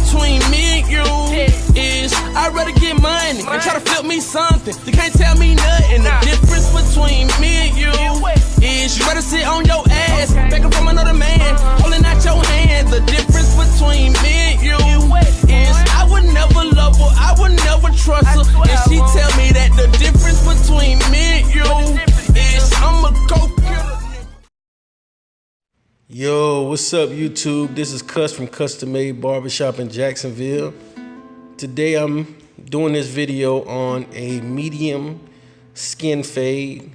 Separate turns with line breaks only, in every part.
between me and you is I'd rather get money and try to flip me something. You can't tell me nothing. The difference between me and you is you better sit on your ass, begging from another man, holding out your hand. The difference between me and you is I would never love her, I would never trust her, and she tell me that the difference between me and you is I'ma go get her.
Yo, what's up YouTube? This is Cuss from Custom Made Barbershop in Jacksonville. Today I'm doing this video on a medium skin fade.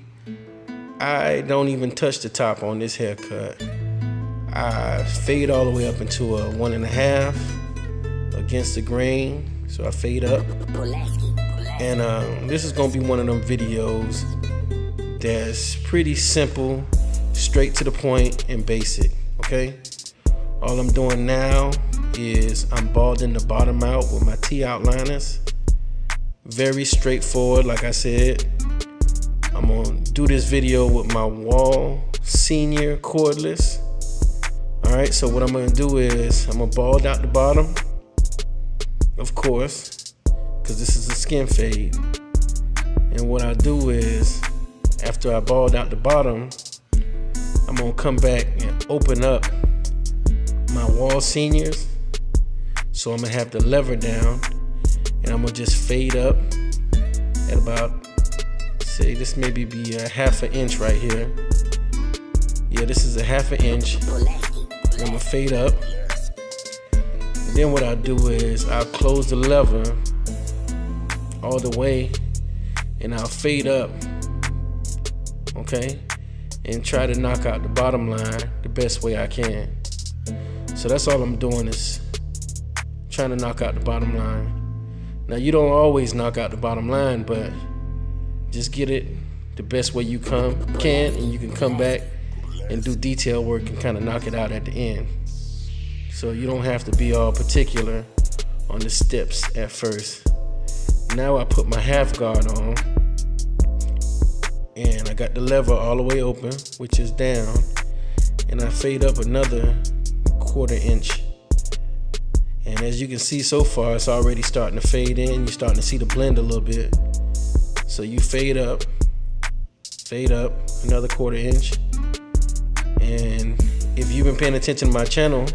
I don't even touch the top on this haircut. I fade all the way up into a 1.5 against the grain. So I fade up. And this is gonna be one of them videos that's pretty simple, straight to the point and basic, okay? All I'm doing now is I'm balding the bottom out with my T outliners. Very straightforward, like I said. I'm gonna do this video with my Wahl Senior cordless. All right, so what I'm gonna do is I'm gonna bald out the bottom, of course, because this is a skin fade. And what I do is, after I bald out the bottom, I'm gonna come back and open up my Wahl Seniors. So I'm gonna have the lever down and I'm gonna just fade up at about, say this maybe be a 1/2 inch right here. Yeah, this is a 1/2 inch. I'm gonna fade up. And then what I'll do is I'll close the lever all the way and I'll fade up, okay? And try to knock out the bottom line the best way I can. So that's all I'm doing, is trying to knock out the bottom line. Now you don't always knock out the bottom line, but just get it the best way you can, and you can come back and do detail work and kind of knock it out at the end. So you don't have to be all particular on the steps at first. Now I put my half guard on, and I got the lever all the way open, which is down, and I fade up another 1/4 inch. And as you can see so far, it's already starting to fade in. You're starting to see the blend a little bit. So you fade up another 1/4 inch. And if you've been paying attention to my channel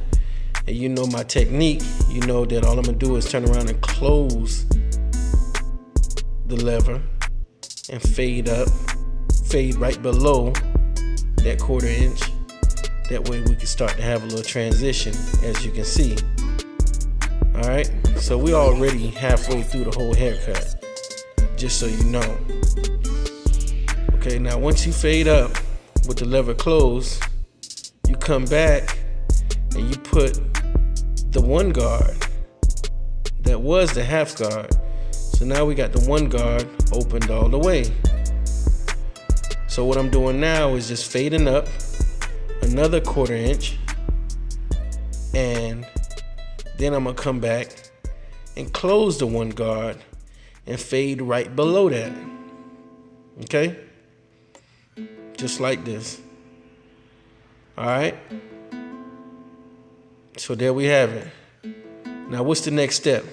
and you know my technique, you know that all I'm gonna do is turn around and close the lever and fade up, fade right below that 1/4 inch. That way we can start to have a little transition, as you can see. All right, so we're already halfway through the whole haircut, just so you know. Okay, now once you fade up with the lever closed, you come back and you put the 1 guard. That was the 1/2 guard. So now we got the 1 guard opened all the way. So what I'm doing now is just fading up another 1/4 inch, and then I'm gonna come back and close the 1 guard and fade right below that. Okay? Just like this. All right? So there we have it. Now what's the next step?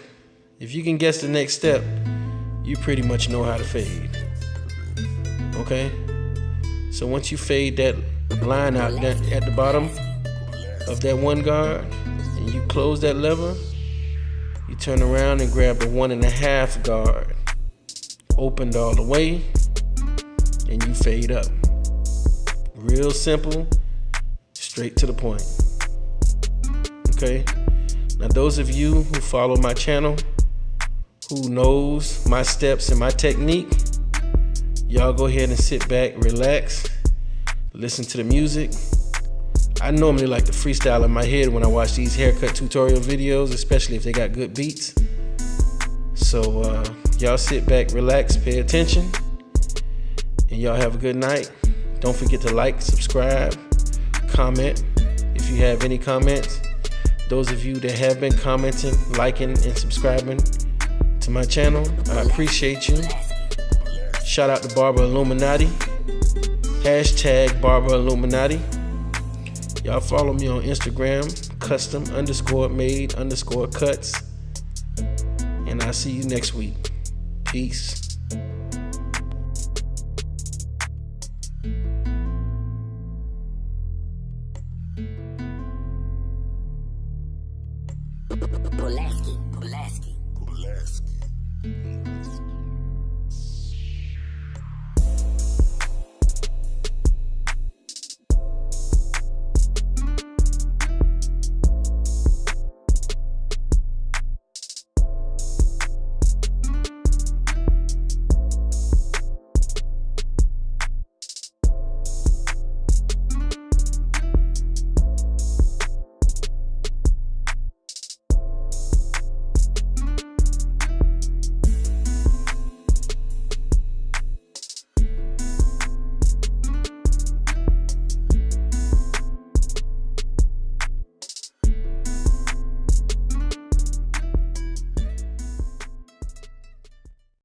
If you can guess the next step, you pretty much know how to fade. Okay? So once you fade that line out at the bottom of that 1 guard and you close that lever, you turn around and grab the 1.5 guard, opened all the way, and you fade up. Real simple, straight to the point. Okay? Now those of you who follow my channel, who knows my steps and my technique, y'all go ahead and sit back, relax, listen to the music. I normally like to freestyle in my head when I watch these haircut tutorial videos, especially if they got good beats. So y'all sit back, relax, pay attention, and y'all have a good night. Don't forget to like, subscribe, comment if you have any comments. Those of you that have been commenting, liking, and subscribing to my channel, I appreciate you. Shout out to Barber Illuminati. #Barber Illuminati. Y'all follow me on Instagram, custom_made_cuts. And I'll see you next week. Peace.
Pulaski.